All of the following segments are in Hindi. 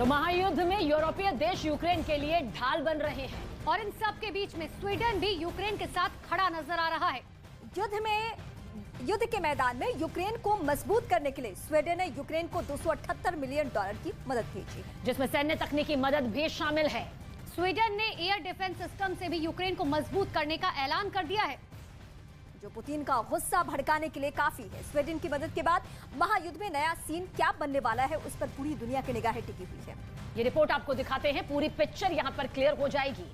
तो महायुद्ध में यूरोपीय देश यूक्रेन के लिए ढाल बन रहे हैं और इन सब के बीच में स्वीडन भी यूक्रेन के साथ खड़ा नजर आ रहा है। युद्ध के मैदान में यूक्रेन को मजबूत करने के लिए स्वीडन ने यूक्रेन को $278 मिलियन की मदद भेजी है, जिसमें सैन्य तकनीकी मदद भी शामिल है। स्वीडन ने एयर डिफेंस सिस्टम से भी यूक्रेन को मजबूत करने का ऐलान कर दिया है, जो पुतिन का गुस्सा भड़काने के लिए काफी है। स्वीडन की मदद के बाद महायुद्ध में नया सीन क्या बनने वाला है, उस पर पूरी दुनिया की निगाहें टिकी हुई है। ये रिपोर्ट आपको दिखाते हैं, पूरी पिक्चर यहां पर क्लियर हो जाएगी।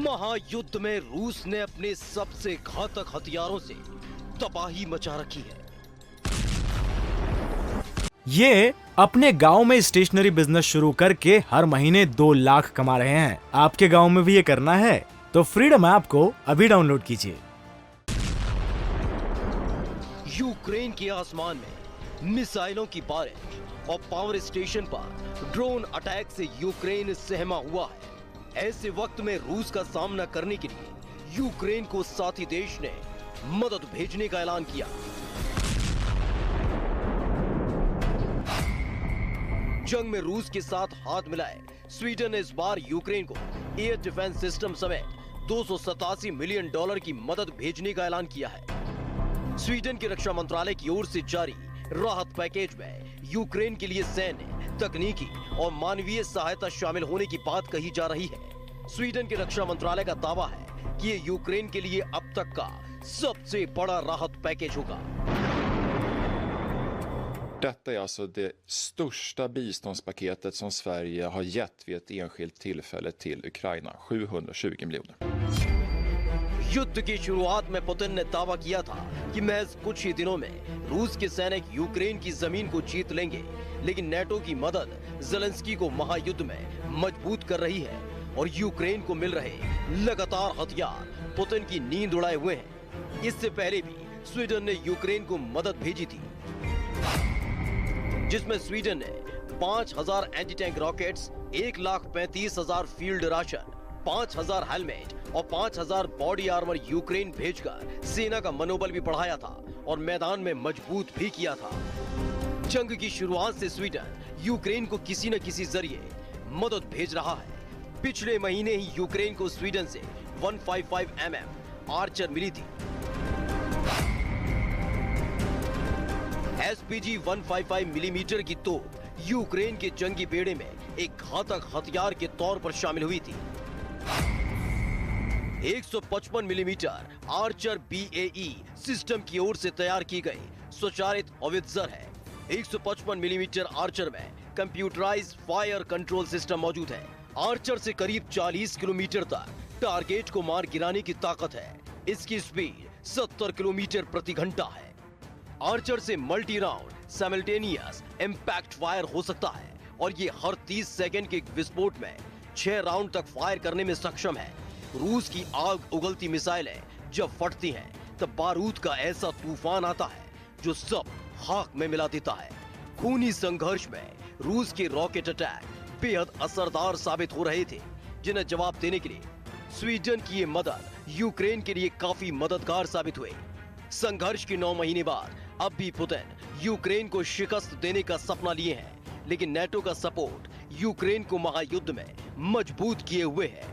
महायुद्ध में रूस ने अपने सबसे घातक हथियारों से तबाही मचा रखी है। ये अपने गांव में स्टेशनरी बिजनेस शुरू करके हर महीने 2 लाख कमा रहे हैं। आपके गांव में भी ये करना है तो फ्रीडम ऐप को अभी डाउनलोड कीजिए। यूक्रेन के आसमान में मिसाइलों की बारिश और पावर स्टेशन पर ड्रोन अटैक से यूक्रेन सहमा हुआ है। ऐसे वक्त में रूस का सामना करने के लिए यूक्रेन को साथी देश ने मदद भेजने का ऐलान किया। जंग में रूस के साथ हाथ मिलाए स्वीडन ने इस बार यूक्रेन को एयर डिफेंस सिस्टम समेत $287 मिलियन की मदद भेजने का ऐलान किया है। स्वीडन के रक्षा मंत्रालय की ओर से जारी राहत पैकेज में यूक्रेन के लिए सैन्य, तकनीकी और मानवीय सहायता शामिल होने की बात कही जा रही है। स्वीडन के रक्षा मंत्रालय का दावा है कि ये यूक्रेन के लिए अब तक का सबसे बड़ा राहत पैकेज होगा। Detta är alltså det största biståndspaketet som Sverige har gett vid ett enskilt tillfälle till Ukraina, 720 miljoner. युद्ध की शुरुआत में पुतिन ने दावा किया था कि महज कुछ ही दिनों में रूस के सैनिक यूक्रेन की जमीन को जीत लेंगे, लेकिन नेटो की मदद ज़ेलेंस्की को महायुद्ध में मजबूत कर रही है और यूक्रेन को मिल रहे लगातार हथियार पुतिन की नींद उड़ाए हुए हैं। इससे पहले भी स्वीडन ने यूक्रेन को मदद भेजी थी, जिसमें स्वीडन ने 5000 anti tank rockets, 1,35,000 field ration, 5000 helmet और 5000 बॉडी आर्मर यूक्रेन भेजकर सेना का मनोबल भी बढ़ाया था और मैदान में मजबूत भी किया था। जंग की शुरुआत से स्वीडन यूक्रेन को किसी न किसी जरिए मदद भेज रहा है। पिछले महीने ही यूक्रेन को स्वीडन से 155 mm आर्चर मिली थी। SPG 155 मिलीमीटर की तोप यूक्रेन के जंगी बेड़े में एक घातक हथियार के तौर पर शामिल हुई थी। 155 मिलीमीटर आर्चर BAE सिस्टम की ओर से तैयार की गई स्वचालित होवित्जर है। 155 मिलीमीटर आर्चर में कंप्यूटराइज्ड फायर कंट्रोल सिस्टम मौजूद है। आर्चर से करीब 40 किलोमीटर तक टारगेट को मार गिराने की ताकत है। इसकी स्पीड 70 किलोमीटर प्रति घंटा है। आर्चर से multi round simultaneous impact fire हो सकता है और ये हर 30 सेकंड के विस्फोट में 6 राउंड तक फायर करने में सक्षम है। रूस की आग उगलती मिसाइलें जब फटती हैं तब बारूद का ऐसा तूफान आता है जो सब खाक में मिला देता है। खूनी संघर्ष में रूस के रॉकेट अटैक बेहद असरदार साबित हो रहे थे, जिन्हें जवाब देने के लिए स्वीडन की ये मदद यूक्रेन के लिए काफी मददगार साबित हुई। संघर्ष के 9 महीने बाद अब भी पुतिन यूक्रेन को शिकस्त देने का सपना लिए हैं, लेकिन नेटो का सपोर्ट यूक्रेन को महायुद्ध में मजबूत किए हुए है।